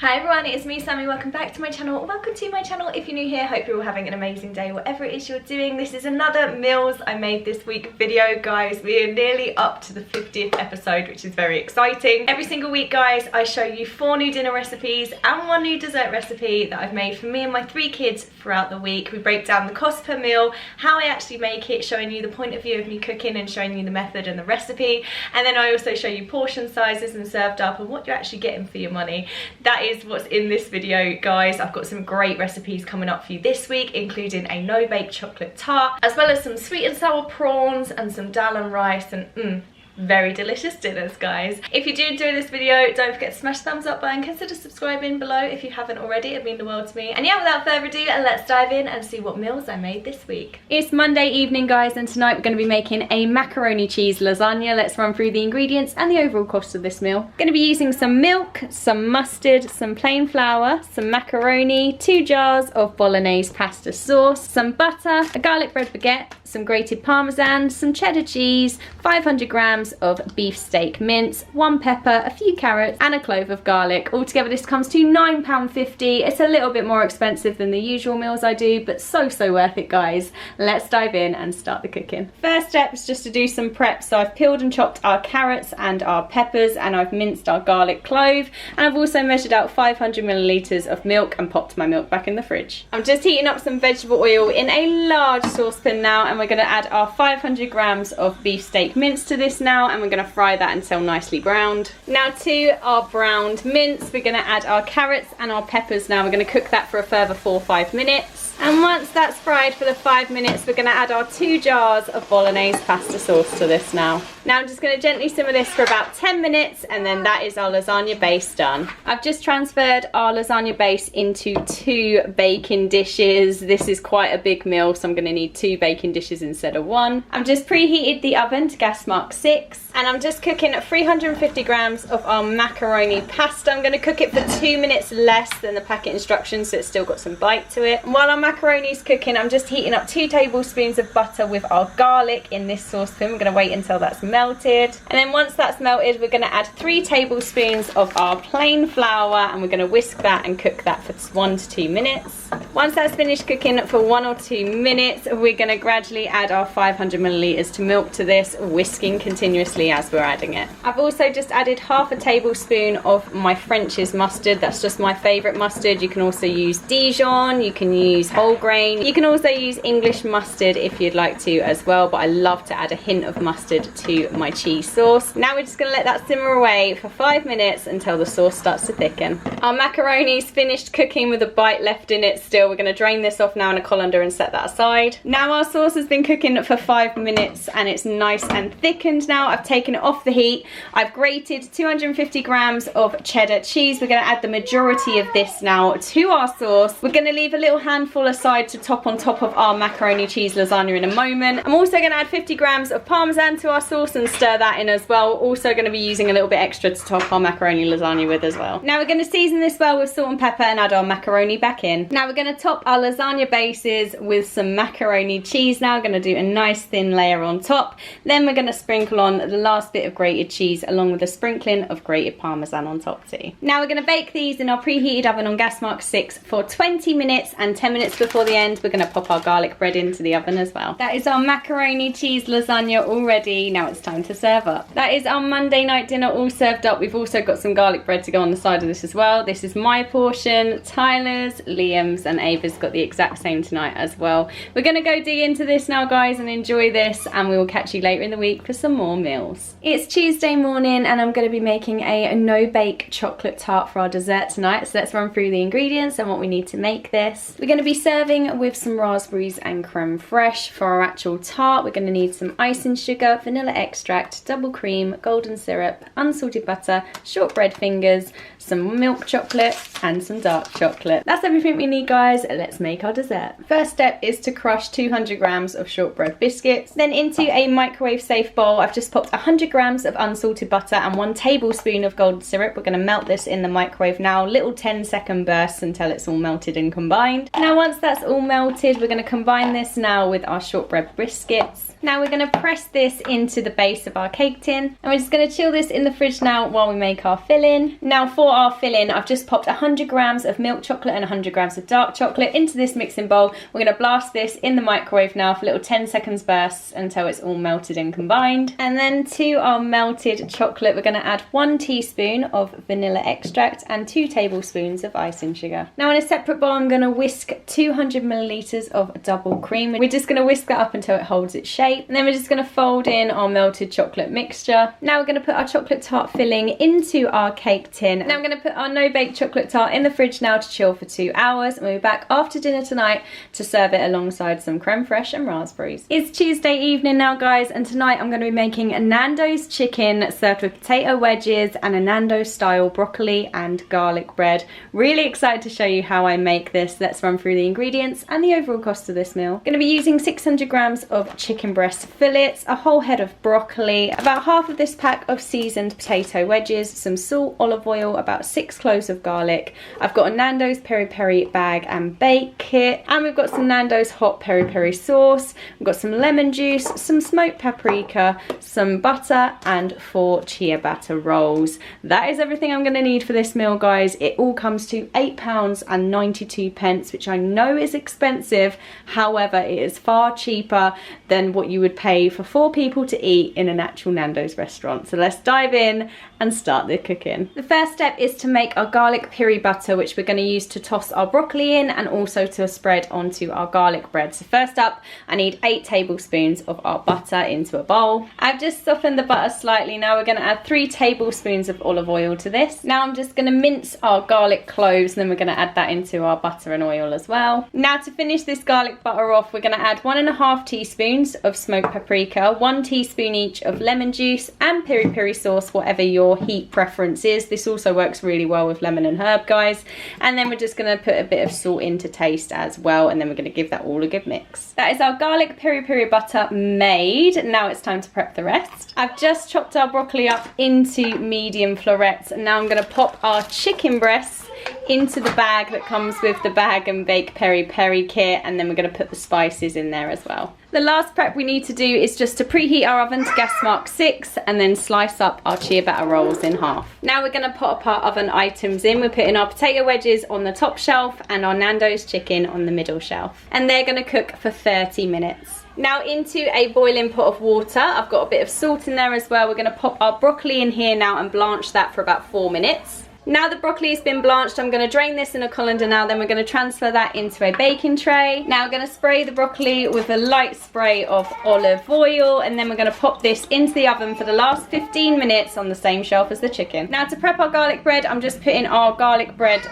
Hi everyone, it's me Sammy, welcome back to my channel. Welcome to my channel if you're new here. Hope you're all having an amazing day whatever it is you're doing. This is another meals I made this week video, guys. We are nearly up to the 50th episode, which is very exciting. Every single week, guys, I show you 4 new dinner recipes and 1 new dessert recipe that I've made for me and my 3 kids throughout the week. We break down the cost per meal, how I actually make it, showing you the point of view of me cooking and showing you the method and the recipe. And then I also show you portion sizes and served up and what you're actually getting for your money. That is what's in this video, guys. I've got some great recipes coming up for you this week, including a no-bake chocolate tart, as well as some sweet and sour prawns and some dahl and rice, and very delicious dinners, guys. If you do enjoy this video, don't forget to smash the thumbs up button. Consider subscribing below if you haven't already. It'd mean the world to me. And yeah, without further ado, let's dive in and see what meals I made this week. It's Monday evening, guys, and tonight we're going to be making a macaroni cheese lasagna. Let's run through the ingredients and the overall cost of this meal. Going to be using some milk, some mustard, some plain flour, some macaroni, 2 jars of bolognese pasta sauce, some butter, a garlic bread baguette, some grated parmesan, some cheddar cheese, 500 grams of beef steak mince, 1 pepper, a few carrots, and a clove of garlic. Altogether this comes to £9.50. It's a little bit more expensive than the usual meals I do, but so worth it, guys. Let's dive in and start the cooking. First step is just to do some prep. So I've peeled and chopped our carrots and our peppers, and I've minced our garlic clove, and I've also measured out 500 millilitres of milk and popped my milk back in the fridge. I'm just heating up some vegetable oil in a large saucepan now, and we're going to add our 500 grams of beef steak mince to this now, and we're going to fry that until nicely browned. Now to our browned mince, we're going to add our carrots and our peppers now. We're going to cook that for a further 4 or 5 minutes. And once that's fried for the 5 minutes, we're going to add our 2 jars of bolognese pasta sauce to this now. Now I'm just going to gently simmer this for about 10 minutes, and then that is our lasagna base done. I've just transferred our lasagna base into 2 baking dishes. This is quite a big meal, so I'm going to need 2 baking dishes instead of 1. I've just preheated the oven to gas mark 6, and I'm just cooking 350 grams of our macaroni pasta. I'm going to cook it for 2 minutes less than the packet instructions, so it's still got some bite to it. And while our macaroni's cooking, I'm just heating up 2 tablespoons of butter with our garlic in this saucepan. We're going to wait until that's melted, and then once that's melted, we're going to add 3 tablespoons of our plain flour, and we're going to whisk that and cook that for 1 to 2 minutes. Once that's finished cooking for 1 or 2 minutes, we're going to gradually add our 500 milliliters to milk to this, whisking continuously as we're adding it. I've also just added half a tablespoon of my French's mustard. That's just my favourite mustard. You can also use Dijon, you can use whole grain, you can also use English mustard if you'd like to as well, but I love to add a hint of mustard to my cheese sauce. Now we're just going to let that simmer away for 5 minutes until the sauce starts to thicken. Our macaroni's finished cooking with a bite left in it still. We're going to drain this off now in a colander and set that aside. Now our sauce has been cooking for 5 minutes and it's nice and thickened now. I've taken it off the heat. I've grated 250 grams of cheddar cheese. We're going to add the majority of this now to our sauce. We're going to leave a little handful aside to top on top of our macaroni cheese lasagna in a moment. I'm also going to add 50 grams of parmesan to our sauce and stir that in as well. Also going to be using a little bit extra to top our macaroni lasagna with as well. Now we're going to season this well with salt and pepper and add our macaroni back in. Now we're going to top our lasagna bases with some macaroni cheese now. Going to do a nice thin layer on top. Then we're going to sprinkle on the last bit of grated cheese along with a sprinkling of grated parmesan on top too. Now we're going to bake these in our preheated oven on gas mark 6 for 20 minutes, and 10 minutes before the end we're going to pop our garlic bread into the oven as well. That is our macaroni cheese lasagna all ready. Now it's time to serve up. That is our Monday night dinner all served up. We've also got some garlic bread to go on the side of this as well. This is my portion, Tyler's, Liam's and Ava's got the exact same tonight as well. We're going to go dig into this now, guys, and enjoy this, and we will catch you later in the week for some more meals. It's Tuesday morning and I'm going to be making a no-bake chocolate tart for our dessert tonight. So let's run through the ingredients and what we need to make this. We're going to be serving with some raspberries and creme fraiche. For our actual tart, we're going to need some icing sugar, vanilla extract, double cream, golden syrup, unsalted butter, shortbread fingers, some milk chocolate and some dark chocolate. That's everything we need, guys. Let's make our dessert. First step is to crush 200 grams of shortbread biscuits. Then into a microwave safe bowl, I've just popped 100 grams of unsalted butter and 1 tablespoon of golden syrup. We're going to melt this in the microwave now, little 10-second bursts until it's all melted and combined. Now once that's all melted, we're going to combine this now with our shortbread biscuits. Now we're going to press this into the base of our cake tin, and we're just going to chill this in the fridge now while we make our filling. Now for our filling, I've just popped 100 grams of milk chocolate and 100 grams of dark chocolate into this mixing bowl. We're going to blast this in the microwave now for little 10 seconds bursts until it's all melted and combined. And then to our melted chocolate, we're going to add 1 teaspoon of vanilla extract and 2 tablespoons of icing sugar. Now in a separate bowl, I'm going to whisk 200 milliliters of double cream. We're just going to whisk that up until it holds its shape. And then we're just going to fold in our melted chocolate mixture. Now we're going to put our chocolate tart filling into our cake tin. Now I'm going to put our no-bake chocolate tart in the fridge now to chill for 2 hours. And we'll be back after dinner tonight to serve it alongside some creme fraiche and raspberries. It's Tuesday evening now, guys, and tonight I'm going to be making a Nando's chicken served with potato wedges and a Nando style broccoli and garlic bread. Really excited to show you how I make this. Let's run through the ingredients and the overall cost of this meal. I'm going to be using 600 grams of chicken breast fillets, a whole head of broccoli, about half of this pack of seasoned potato wedges, some salt, olive oil, about 6 cloves of garlic. I've got a Nando's peri peri bag and bake kit, and we've got some Nando's hot peri peri sauce. We've got some lemon juice, some smoked paprika, some butter, and 4 ciabatta rolls. That is everything I'm going to need for this meal, guys. It all comes to £8.92, which I know is expensive. However, it is far cheaper than what you would pay for 4 people to eat in an actual Nando's restaurant. So let's dive in and start the cooking. The first step is to make our garlic peri butter, which we're going to use to toss our broccoli in and also to spread onto our garlic bread. So first up, I need 8 tablespoons of our butter into a bowl. I've just softened the butter slightly. Now we're going to add 3 tablespoons of olive oil to this. Now I'm just going to mince our garlic cloves, and then we're going to add that into our butter and oil as well. Now to finish this garlic butter off, we're going to add 1.5 teaspoons of smoked paprika, 1 teaspoon each of lemon juice and peri peri sauce, whatever your heat preference is. This also works really well with lemon and herb, guys. And then we're just going to put a bit of salt in to taste as well, and then we're going to give that all a good mix. That is our garlic peri peri butter made. Now it's time to prep the rest. I've just chopped our broccoli up into medium florets, and now I'm going to pop our chicken breasts into the bag that comes with the bag and bake peri peri kit, and then we're going to put the spices in there as well. The last prep we need to do is just to preheat our oven to gas mark 6 and then slice up our ciabatta rolls in half. Now we're going to put up our oven items in. We're putting our potato wedges on the top shelf and our Nando's chicken on the middle shelf, and they're going to cook for 30 minutes. Now into a boiling pot of water, I've got a bit of salt in there as well. We're going to pop our broccoli in here now and blanch that for about 4 minutes. Now the broccoli has been blanched, I'm going to drain this in a colander now, then we're going to transfer that into a baking tray. Now we're going to spray the broccoli with a light spray of olive oil, and then we're going to pop this into the oven for the last 15 minutes on the same shelf as the chicken. Now to prep our garlic bread, I'm just putting our garlic bread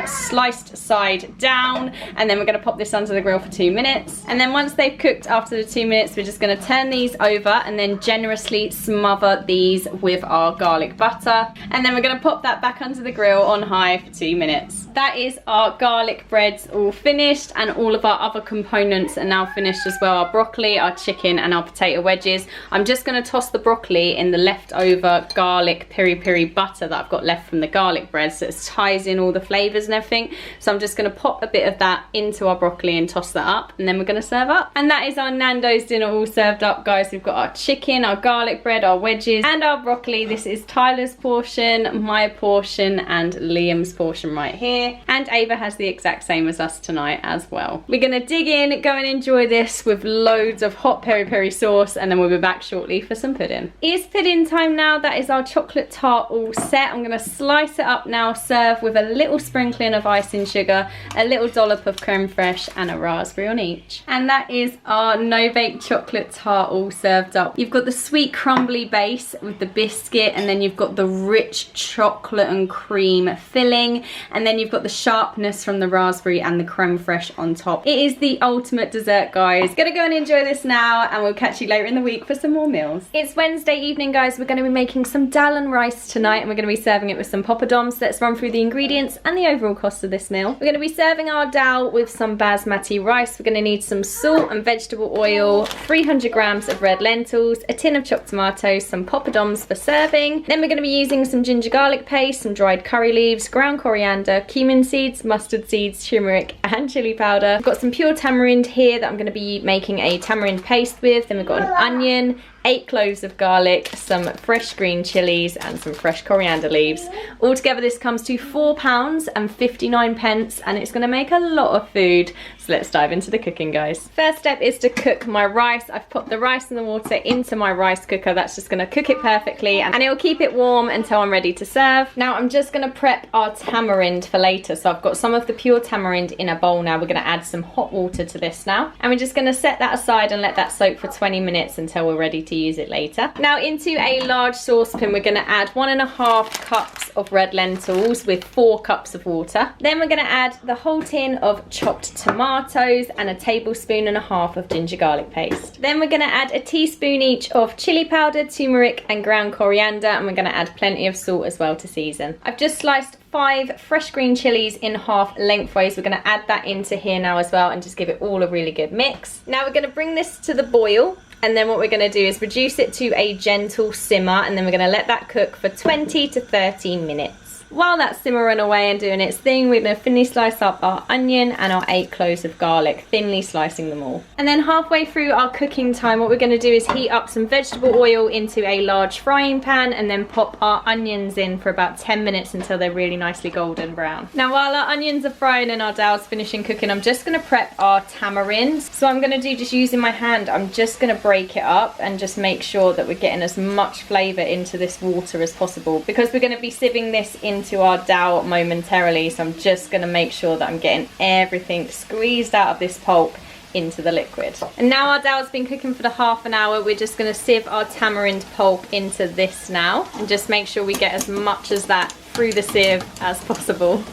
sliced side down, and then we're going to pop this under the grill for 2 minutes. And then once they've cooked after the 2 minutes, we're just going to turn these over and then generously smother these with our garlic butter. And then we're going to pop that back under the grill on high for 2 minutes. That is our garlic breads all finished, and all of our other components are now finished as well. Our broccoli, our chicken, and our potato wedges. I'm just going to toss the broccoli in the leftover garlic peri peri butter that I've got left from the garlic bread, so it ties in all the flavors and everything. So I'm just going to pop a bit of that into our broccoli and toss that up, and then we're going to serve up. And that is our Nando's dinner all served up, guys. We've got our chicken, our garlic bread, our wedges, and our broccoli. This is Tyler's portion, my portion, and Liam's portion right here. And Ava has the exact same as us tonight as well. We're gonna dig in, go and enjoy this with loads of hot peri peri sauce, and then we'll be back shortly for some pudding. It's pudding time now. That is our chocolate tart all set. I'm gonna slice it up now, serve with a little sprinkling of icing sugar, a little dollop of creme fraiche, and a raspberry on each. And that is our no-bake chocolate tart all served up. You've got the sweet crumbly base with the biscuit, and then you've got the rich chocolate and cream filling, and then you've got the sharpness from the raspberry and the creme fraiche on top. It is the ultimate dessert, guys. Gonna go and enjoy this now, and we'll catch you later in the week for some more meals. It's Wednesday evening, guys. We're going to be making some dahl and rice tonight, and we're going to be serving it with some poppadoms. Let's run through the ingredients and the overall cost of this meal. We're going to be serving our dahl with some basmati rice. We're going to need some salt and vegetable oil, 300 grams of red lentils, a tin of chopped tomatoes, some poppadoms for serving. Then we're going to be using some ginger garlic paste, some dry dried curry leaves, ground coriander, cumin seeds, mustard seeds, turmeric and chili powder. I've got some pure tamarind here that I'm going to be making a tamarind paste with. Then we've got an onion, 8 cloves of garlic, some fresh green chilies and some fresh coriander leaves. Altogether this comes to £4.59 and it's going to make a lot of food. So let's dive into the cooking, guys. First step is to cook my rice. I've put the rice and the water into my rice cooker. That's just going to cook it perfectly and it will keep it warm until I'm ready to serve. Now I'm just going to prep our tamarind for later. So I've got some of the pure tamarind in a bowl now. We're going to add some hot water to this now. And we're just going to set that aside and let that soak for 20 minutes until we're ready to use it later. Now into a large saucepan we're going to add 1.5 cups of red lentils with 4 cups of water. Then we're going to add the whole tin of chopped tomatoes and a tablespoon and a half of ginger garlic paste. Then we're going to add a teaspoon each of chili powder, turmeric and ground coriander, and we're going to add plenty of salt as well to season. I've just sliced 5 fresh green chilies in half lengthways. We're going to add that into here now as well and just give it all a really good mix. Now we're going to bring this to the boil. And then what we're going to do is reduce it to a gentle simmer and then we're going to let that cook for 20 to 30 minutes. While that's simmering away and doing its thing, we're going to thinly slice up our onion and our 8 cloves of garlic, thinly slicing them all. And then halfway through our cooking time, what we're going to do is heat up some vegetable oil into a large frying pan and then pop our onions in for about 10 minutes until they're really nicely golden brown. Now while our onions are frying and our dal's finishing cooking, I'm just going to prep our tamarind. So I'm going to do, just using my hand, I'm just going to break it up and just make sure that we're getting as much flavour into this water as possible, because we're going to be sieving this into our dahl momentarily. So I'm just going to make sure that I'm getting everything squeezed out of this pulp into the liquid. And now our dhal's been cooking for the half an hour, we're just going to sieve our tamarind pulp into this now and just make sure we get as much as that through the sieve as possible.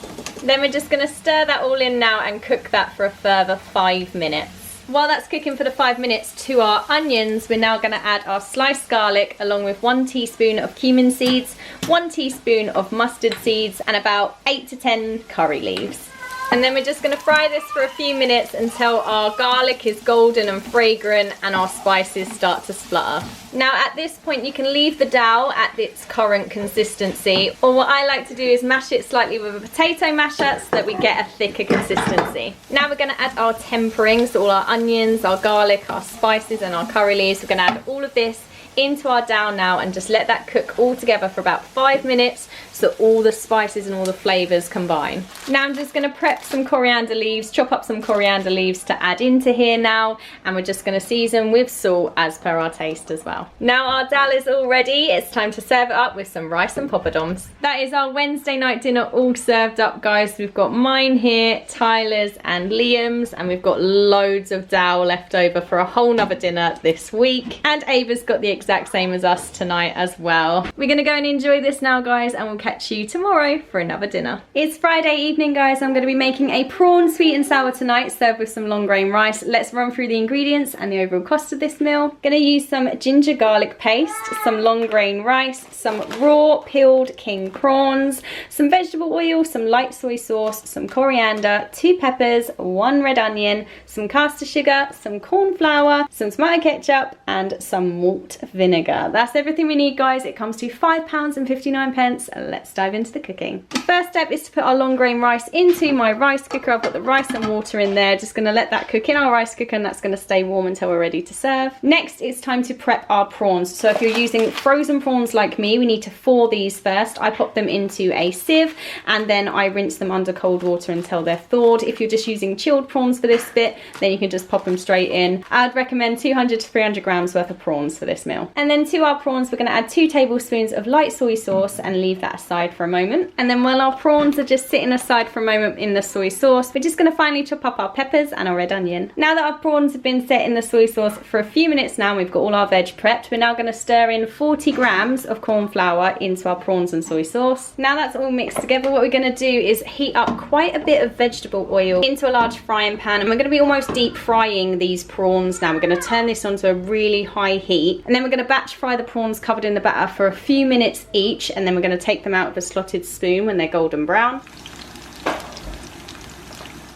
Then we're just going to stir that all in now and cook that for a further 5 minutes. While that's cooking for the 5 minutes to our onions, we're now going to add our sliced garlic along with 1 teaspoon of cumin seeds, 1 teaspoon of mustard seeds and about 8 to 10 curry leaves. And then we're just going to fry this for a few minutes until our garlic is golden and fragrant and our spices start to splutter. Now at this point you can leave the dahl at its current consistency, or what I like to do is mash it slightly with a potato masher so that we get a thicker consistency. Now we're going to add our tempering, so all our onions, our garlic, our spices and our curry leaves. We're going to add all of this into our dahl now and just let that cook all together for about 5 minutes so all the spices and all the flavours combine. Now I'm just going to prep some coriander leaves, chop up some coriander leaves to add into here now, and we're just going to season with salt as per our taste as well. Now our dahl is all ready, it's time to serve it up with some rice and poppadoms. That is our Wednesday night dinner all served up, guys. We've got mine here, Tyler's and Liam's, and we've got loads of dahl left over for a whole nother dinner this week. And Ava's got the exact same as us tonight as well. We're going to go and enjoy this now, guys, and we'll catch you tomorrow for another dinner. It's Friday evening, guys. I'm going to be making a prawn sweet and sour tonight, served with some long grain rice. Let's run through the ingredients and the overall cost of this meal. Going to use some ginger garlic paste, some long grain rice, some raw peeled king prawns, some vegetable oil, some light soy sauce, some coriander, 2 peppers, 1 red onion, some caster sugar, some corn flour, some tomato ketchup and some malt vinegar. That's everything we need, guys. It comes to £5.59. Let's dive into the cooking. The first step is to put our long grain rice into my rice cooker. I've got the rice and water in there. Just going to let that cook in our rice cooker and that's going to stay warm until we're ready to serve. Next, it's time to prep our prawns. So if you're using frozen prawns like me, we need to thaw these first. I pop them into a sieve and then I rinse them under cold water until they're thawed. If you're just using chilled prawns for this bit, then you can just pop them straight in. I'd recommend 200 to 300 grams worth of prawns for this meal. And then to our prawns, we're going to add 2 tablespoons of light soy sauce and leave that aside for a moment. And then while our prawns are just sitting aside for a moment in the soy sauce, we're just going to finally chop up our peppers and our red onion. Now that our prawns have been set in the soy sauce for a few minutes now, we've got all our veg prepped, we're now going to stir in 40 grams of corn flour into our prawns and soy sauce. Now that's all mixed together, what we're going to do is heat up quite a bit of vegetable oil into a large frying pan, and we're going to be almost deep frying these prawns now. We're going to turn this onto a really high heat, and then we're going to batch fry the prawns covered in the batter for a few minutes each, and then we're going to take them out with a slotted spoon when they're golden brown.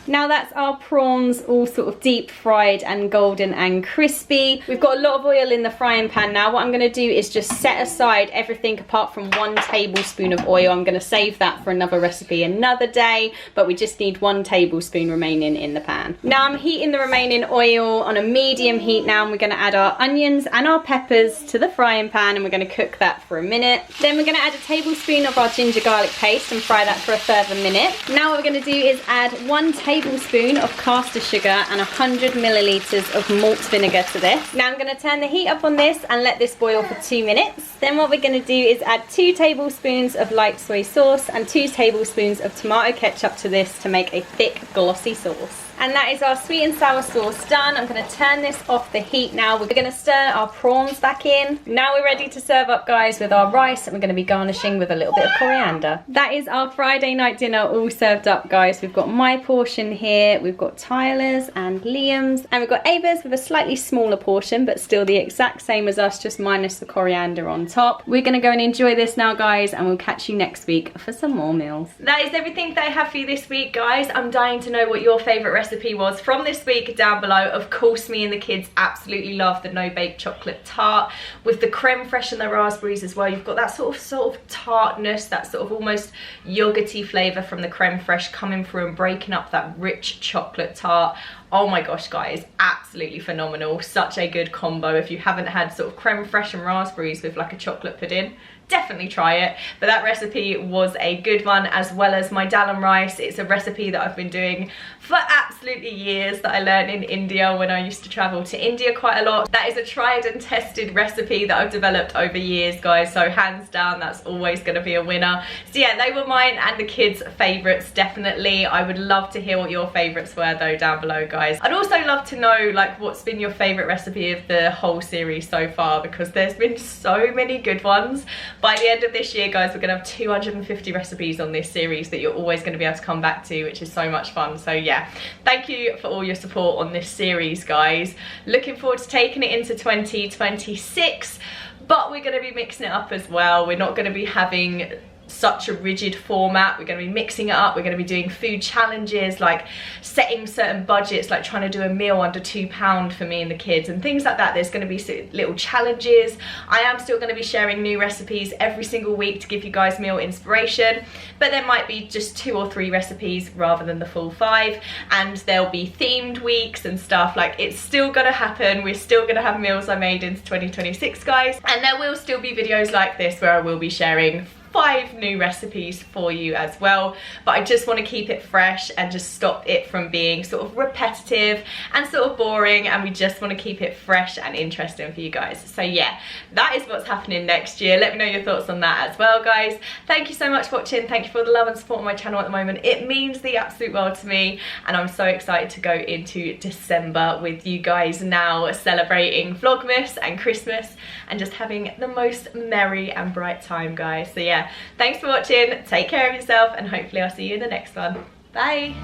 Now that's our prawns all sort of deep fried and golden and crispy. We've got a lot of oil in the frying pan now. What I'm going to do is just set aside everything apart from 1 tablespoon of oil. I'm going to save that for another recipe another day, but we just need 1 tablespoon remaining in the pan. Now I'm heating the remaining oil on a medium heat now, and we're going to add our onions and our peppers to the frying pan, and we're going to cook that for a minute. Then we're going to add a tablespoon of our ginger garlic paste and fry that for a further minute. Now what we're going to do is add 1 tablespoon of caster sugar and 100 milliliters of malt vinegar to this. Now I'm going to turn the heat up on this and let this boil for 2 minutes. Then what we're going to do is add 2 tablespoons of light soy sauce and 2 tablespoons of tomato ketchup to this to make a thick glossy sauce. And that is our sweet and sour sauce done. I'm going to turn this off the heat now. We're going to stir our prawns back in. Now we're ready to serve up, guys, with our rice, and we're going to be garnishing with a little bit of coriander. That is our Friday night dinner all served up, guys. We've got my portion here, we've got Tyler's and Liam's, and we've got Ava's with a slightly smaller portion, but still the exact same as us, just minus the coriander on top. We're going to go and enjoy this now, guys, and we'll catch you next week for some more meals. That is everything that I have for you this week, guys. I'm dying to know what your favourite recipe was from this week down below. Of course, me and the kids absolutely love the no-bake chocolate tart with the creme fraiche and the raspberries as well. You've got that sort of tartness, that sort of almost yogurty flavour from the creme fraiche coming through and breaking up that rich chocolate tart. Oh my gosh, guys, absolutely phenomenal. Such a good combo. If you haven't had sort of creme fraiche and raspberries with like a chocolate pudding, definitely try it. But that recipe was a good one, as well as my dahl rice. It's a recipe that I've been doing for absolutely years, that I learned in India when I used to travel to India quite a lot. That is a tried and tested recipe that I've developed over years, guys, so hands down that's always going to be a winner. So yeah, they were mine and the kids' favourites, definitely. I would love to hear what your favourites were though down below, guys. I'd also love to know like what's been your favourite recipe of the whole series so far, because there's been so many good ones. By the end of this year, guys, we're going to have 250 recipes on this series that you're always going to be able to come back to, which is so much fun. So yeah, thank you for all your support on this series, guys. Looking forward to taking it into 2026, but we're going to be mixing it up as well. We're not going to be having such a rigid format. We're going to be mixing it up. We're going to be doing food challenges, like setting certain budgets, like trying to do a meal under £2 for me and the kids and things like that. There's going to be little challenges. I am still going to be sharing new recipes every single week to give you guys meal inspiration, but there might be just 2 or 3 recipes rather than the full 5, and there'll be themed weeks and stuff. Like, it's still going to happen. We're still going to have meals I made into 2026, guys, and there will still be videos like this where I will be sharing 5 new recipes for you as well, but I just want to keep it fresh and just stop it from being sort of repetitive and sort of boring, and we just want to keep it fresh and interesting for you guys. So yeah, that is what's happening next year. Let me know your thoughts on that as well, guys. Thank you so much for watching. Thank you for the love and support on my channel at the moment. It means the absolute world to me, and I'm so excited to go into December with you guys now, celebrating Vlogmas and Christmas and just having the most merry and bright time, guys. So yeah, thanks for watching, take care of yourself, and hopefully I'll see you in the next one. Bye.